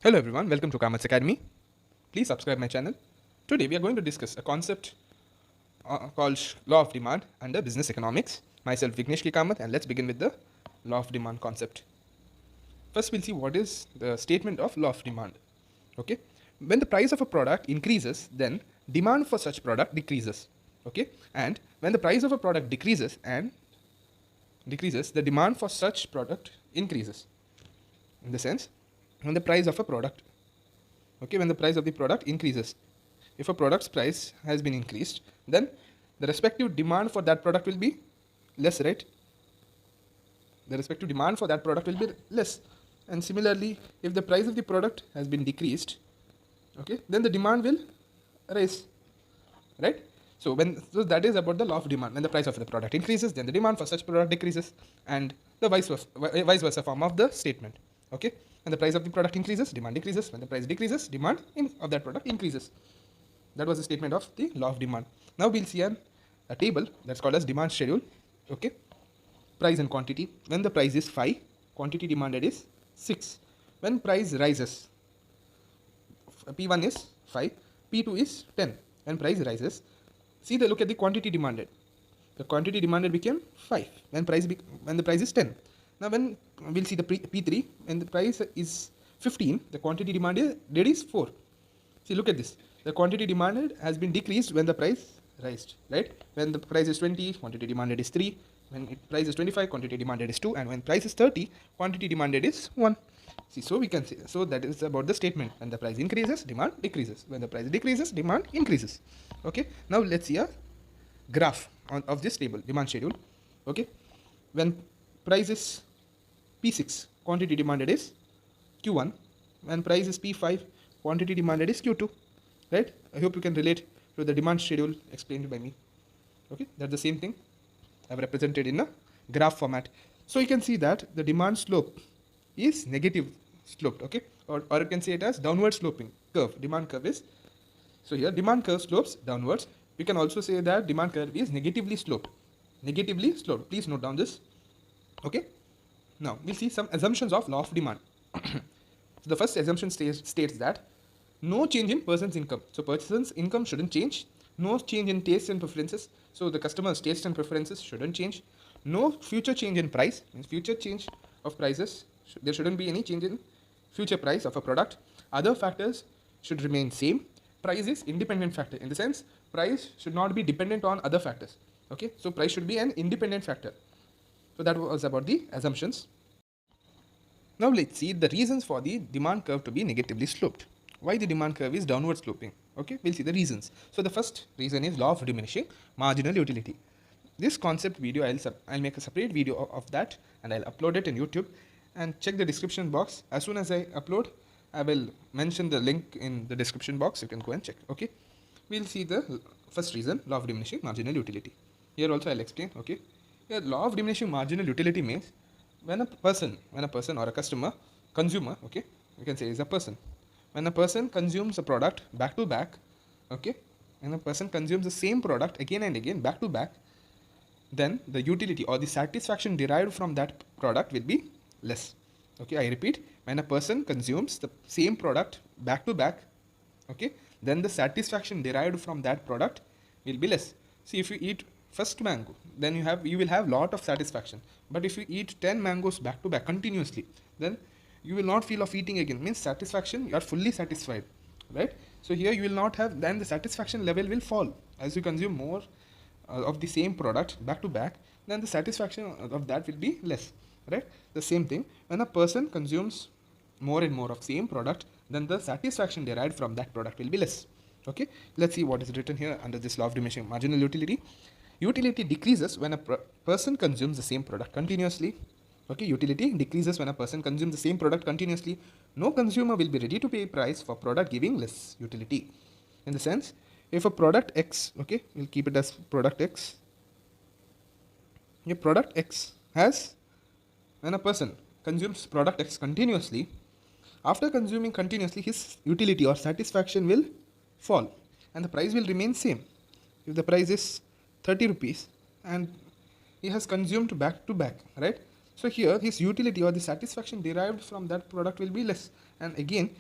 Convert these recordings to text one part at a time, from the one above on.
Hello everyone, welcome to Kamath's Academy. Please subscribe my channel. Today we are going to discuss a concept called law of demand under business economics. Myself Vignesh K. Kamath, and let's begin with the law of demand concept. First we'll see what is the statement of law of demand. Okay, when the price of a product increases, then demand for such product decreases. Okay, and when the price of a product decreases, the demand for such product increases. In the sense, when the price of a product, okay, when the price of the product increases, if a product's price has been increased, then the respective demand for that product will be less, right? The respective demand for that product will be less. And similarly, if the price of the product has been decreased, okay, then the demand will rise, right? So that is about the law of demand. When the price of the product increases, then the demand for such product decreases, and the vice versa form of the statement. Okay, when the price of the product increases, demand decreases. When the price decreases, demand of that product increases. That was the statement of the law of demand. Now we'll see a table that's called as demand schedule. Okay, price and quantity. When the price is 5, quantity demanded is 6. When price rises, P1 is 5, P2 is 10. When price rises, look at the quantity demanded. The quantity demanded became 5 when the price is 10. Now when we'll see the P3, when the price is 15, the quantity demanded is 4. See, look at this. The quantity demanded has been decreased when the price raised, right? When the price is 20, quantity demanded is 3. When price is 25, quantity demanded is 2. And when price is 30, quantity demanded is 1. See, so we can say, so that is about the statement. When the price increases, demand decreases. When the price decreases, demand increases. Okay, now let's see a graph of this table, demand schedule. Okay, when price is P6, quantity demanded is Q1. When price is P5, quantity demanded is Q2. Right? I hope you can relate to the demand schedule explained by me. Okay, that's the same thing I've represented in a graph format. So you can see that the demand slope is negative sloped. Okay, or you can say it as downward sloping curve. Demand curve is, so here demand curve slopes downwards. We can also say that demand curve is negatively sloped. Negatively sloped. Please note down this. Okay. Now we'll see some assumptions of law of demand. So the first assumption states that no change in person's income. So person's income shouldn't change. No change in tastes and preferences. So the customer's tastes and preferences shouldn't change. No future change in price. Means future change of prices. There shouldn't be any change in future price of a product. Other factors should remain same. Price is independent factor. In the sense, price should not be dependent on other factors. Okay, so price should be an independent factor. So that was about the assumptions. Now let's see the reasons for the demand curve to be negatively sloped. Why the demand curve is downward sloping? Okay, we'll see the reasons. So the first reason is law of diminishing marginal utility. This concept video, I'll make a separate video of that, and I'll upload it in YouTube. And check the description box. As soon as I upload, I will mention the link in the description box. You can go and check. Okay, we'll see the first reason, law of diminishing marginal utility. Here also I'll explain. Okay, here law of diminishing marginal utility means when a person or a consumer, okay, we can say is a person. When a person consumes a product back to back, okay, when a person consumes the same product again and again back to back, then the utility or the satisfaction derived from that product will be less. Okay, I repeat, when a person consumes the same product back to back, okay, then the satisfaction derived from that product will be less. See, if you eat first mango, then you will have lot of satisfaction. But if you eat 10 mangoes back to back continuously, then you will not feel of eating again. Means satisfaction, you are fully satisfied, right? So here you will not have, then the satisfaction level will fall as you consume more of the same product back to back. Then the satisfaction of that will be less, right? The same thing, when a person consumes more and more of same product, then the satisfaction derived from that product will be less. Okay, let's see what is written here under this law of diminishing marginal utility. Utility decreases when a person consumes the same product continuously. Okay, utility decreases when a person consumes the same product continuously. No consumer will be ready to pay price for product giving less utility. In the sense, if a product X, okay, we'll keep it as product X. If product X has, when a person consumes product X continuously, after consuming continuously, his utility or satisfaction will fall and the price will remain same. If the price is 30 rupees and he has consumed back to back, right? So here his utility or the satisfaction derived from that product will be less. And again,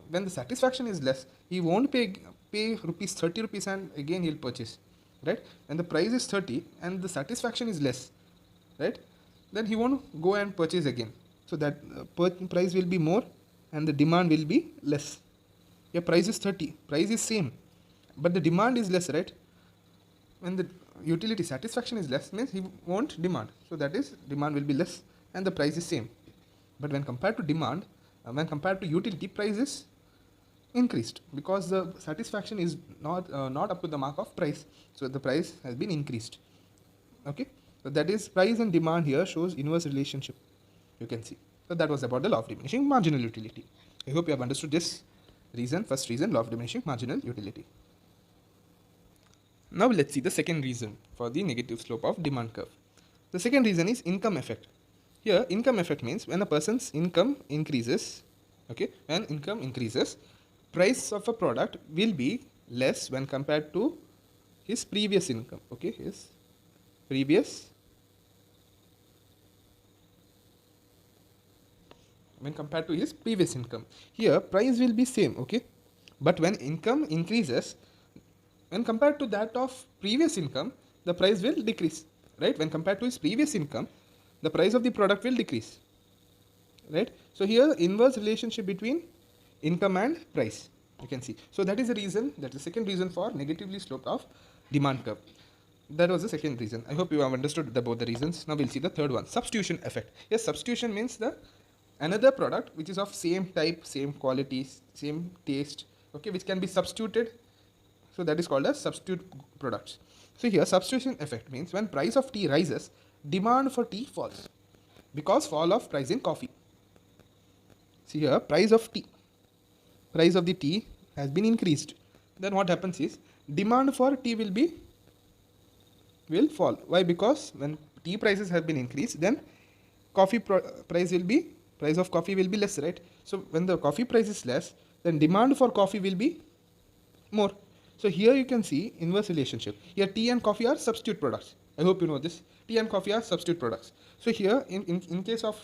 when the satisfaction is less, he won't pay rupees 30 rupees and again he'll purchase, right? When the price is 30 and the satisfaction is less, right? Then he won't go and purchase again. So that price will be more and the demand will be less. Your price is 30, price is same, but the demand is less, right? When the utility satisfaction is less, means he won't demand. So that is, demand will be less and the price is same. But when compared to demand, when compared to utility, price is increased because the satisfaction is not up to the mark of price. So the price has been increased. Okay, so that is, price and demand here shows inverse relationship, you can see. So that was about the law of diminishing marginal utility. I hope you have understood this reason, first reason, law of diminishing marginal utility. Now let's see the second reason for the negative slope of demand curve. The second reason is income effect. Here income effect means when a person's income increases, okay, when income increases, price of a product will be less when compared to his previous income, okay, his previous, when compared to his previous income. Here price will be same, okay, but when income increases, when compared to that of previous income, the price will decrease, right? When compared to his previous income, the price of the product will decrease, right? So here inverse relationship between income and price, you can see. So that is the reason, that is the second reason for negatively sloped of demand curve. That was the second reason. I hope you have understood both the reasons. Now we'll see the third one, substitution effect. Yes, substitution means the another product which is of same type, same quality, same taste, okay, which can be substituted. So that is called as substitute products. So here substitution effect means when price of tea rises, demand for tea falls because fall of price in coffee. See here, price of tea, price of the tea has been increased. Then what happens is demand for tea will fall. Why? Because when tea prices have been increased, then coffee price of coffee will be less, right? So when the coffee price is less, then demand for coffee will be more. So here you can see inverse relationship. Here tea and coffee are substitute products. I hope you know this. Tea and coffee are substitute products. So here in case of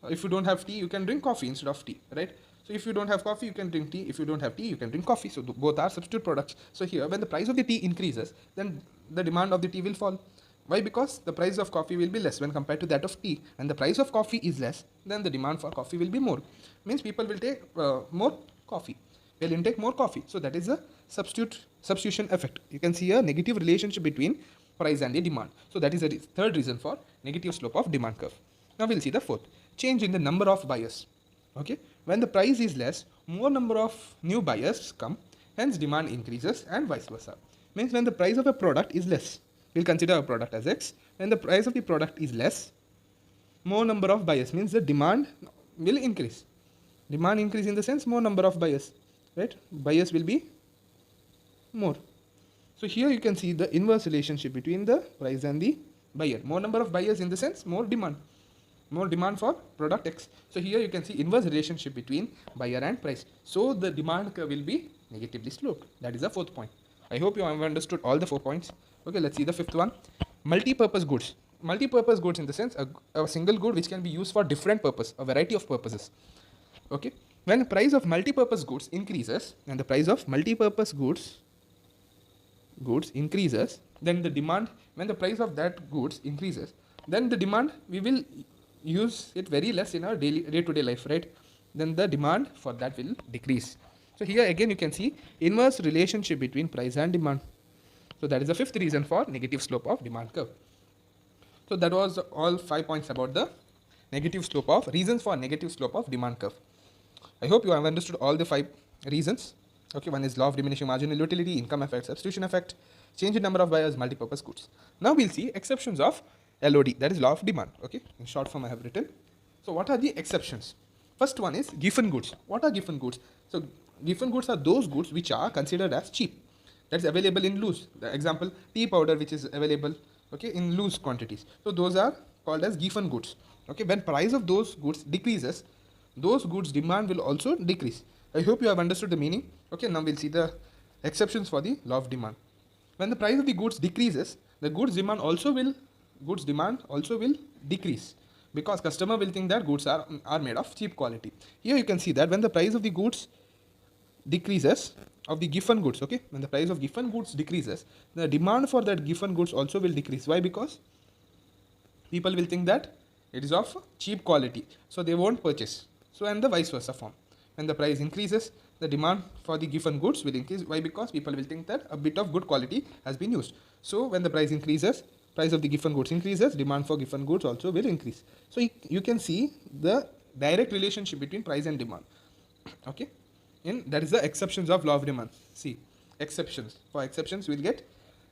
if you don't have tea, you can drink coffee instead of tea, right? So if you don't have coffee, you can drink tea. If you don't have tea, you can drink coffee. So both are substitute products. So here when the price of the tea increases, then the demand of the tea will fall. Why? Because the price of coffee will be less when compared to that of tea. And the price of coffee is less, then the demand for coffee will be more. Means people will take more coffee. Will intake more coffee. So that is a substitution effect. You can see a negative relationship between price and the demand. So that is the third reason for negative slope of demand curve. Now we'll see the fourth, change in the number of buyers. Okay, when the price is less, more number of new buyers come, hence demand increases, and vice versa. Means when the price of a product is less, we'll consider a product as X. When the price of the product is less, more number of buyers, means the demand will increase. Demand increase in the sense more number of buyers, right? Buyers will be more. So here you can see the inverse relationship between the price and the buyer. More number of buyers in the sense more demand for product X. So here you can see inverse relationship between buyer and price. So the demand curve will be negatively sloped. That is the fourth point. I hope you have understood all the 4 points. Okay, let's see the fifth one, multi-purpose goods. Multi-purpose goods in the sense a single good which can be used for different purpose, a variety of purposes. Okay, when the price of multi-purpose goods increases, and the price of multi-purpose goods increases, then the demand, when the price of that goods increases, then the demand, we will use it very less in our day-to-day life, right? Then the demand for that will decrease. So here again you can see inverse relationship between price and demand. So that is the fifth reason for negative slope of demand curve. So that was all 5 points about the negative slope of reasons for negative slope of demand curve. I hope you have understood all the 5 reasons. Okay, one is law of diminishing marginal utility, income effect, substitution effect, change in number of buyers, multi-purpose goods. Now we'll see exceptions of LOD, that is law of demand. Okay, in short form I have written. So what are the exceptions? First one is Giffen goods. What are Giffen goods? So Giffen goods are those goods which are considered as cheap, that is available in loose. The example, tea powder which is available, okay, in loose quantities. So those are called as Giffen goods. Okay, when price of those goods decreases, those goods demand will also decrease. I hope you have understood the meaning. Okay, now we'll see the exceptions for the law of demand. When the price of the goods decreases, the goods demand also will decrease. because customer will think that goods are made of cheap quality. Here you can see that when the price of the goods decreases of the given goods, okay, when the price of given goods decreases, the demand for that given goods also will decrease. Why? Because people will think that it is of cheap quality, so they won't purchase. So and the vice versa form. When the price increases, the demand for the given goods will increase. Why? Because people will think that a bit of good quality has been used. So when the price increases, price of the given goods increases, demand for given goods also will increase. So you can see the direct relationship between price and demand. Okay, in that is the exceptions of law of demand. See, exceptions. For exceptions, we'll get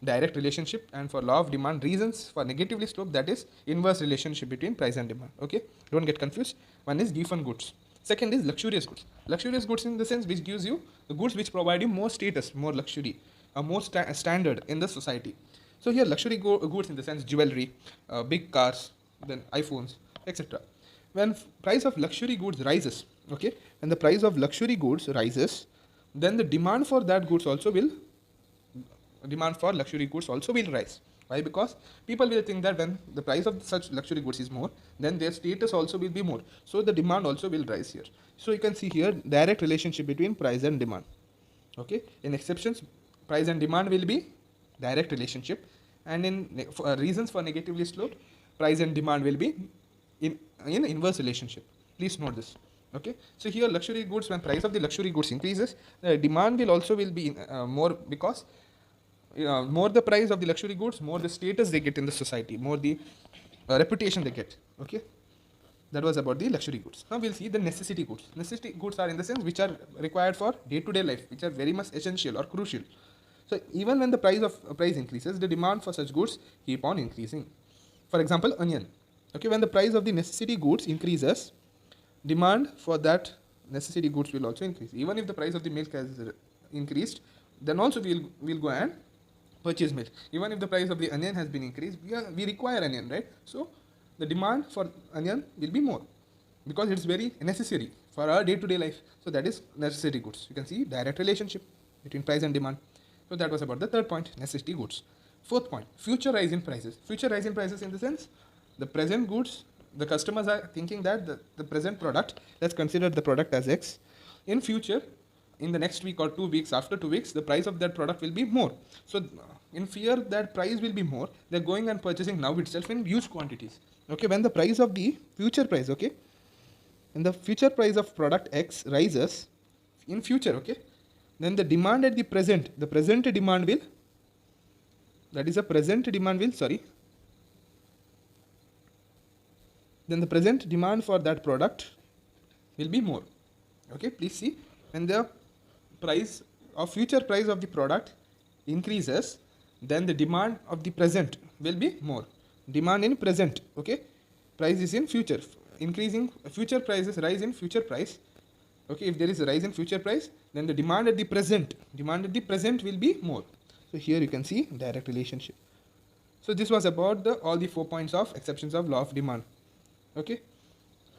direct relationship, and for law of demand reasons, for negatively sloped, that is inverse relationship between price and demand. Okay, don't get confused. One is given goods. Second is luxurious goods. Luxurious goods in the sense which gives you the goods which provide you more status, more luxury, a more standard in the society. So here luxury goods in the sense jewelry, big cars, then iPhones, etc. When price of luxury goods rises, okay, when the price of luxury goods rises, then the demand for that goods also will demand for luxury goods also will rise. Why? Because people will think that when the price of such luxury goods is more, then their status also will be more. So the demand also will rise here. So you can see here direct relationship between price and demand. Okay, in exceptions, price and demand will be direct relationship, and in reasons for negatively sloped, price and demand will be in inverse relationship. Please note this. Okay, so here luxury goods, when price of the luxury goods increases, the demand will also will be more, because more the price of the luxury goods, more the status they get in the society, more the reputation they get. Okay, that was about the luxury goods. Now we'll see the necessity goods. Necessity goods are in the sense which are required for day-to-day life, which are very much essential or crucial. So even when the price increases, the demand for such goods keep on increasing. For example, onion. Okay, when the price of the necessity goods increases, demand for that necessity goods will also increase. Even if the price of the milk has increased, then also we'll go and purchase milk. Even if the price of the onion has been increased, we require onion, right? So the demand for onion will be more, because it's very necessary for our day-to-day life. So that is necessity goods. You can see direct relationship between price and demand. So that was about the third point, necessity goods. Fourth point, future rise in prices. Future rise in prices in the sense, the present goods, the customers are thinking that the present product, let's consider the product as X. In future, in the next week or 2 weeks, after 2 weeks, the price of that product will be more. So in fear that price will be more, they're going and purchasing now itself in huge quantities. Okay, when the price of the future price, okay, when the future price of product X rises in future, okay, then the demand at the present demand will, that is a present demand will, sorry, then the present demand for that product will be more. Okay, please see, when the price of future price of the product increases, then the demand of the present will be more. Demand in present, okay, price is in future, increasing, future prices rise in future price. Okay, if there is a rise in future price, then the demand at the present will be more. So here you can see direct relationship. So this was about all the 4 points of exceptions of law of demand. Okay,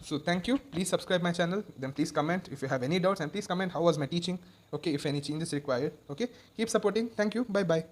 so thank you. Please subscribe my channel, then please comment if you have any doubts, and please comment how was my teaching. Okay, if any changes required. Okay, keep supporting. Thank you. Bye bye.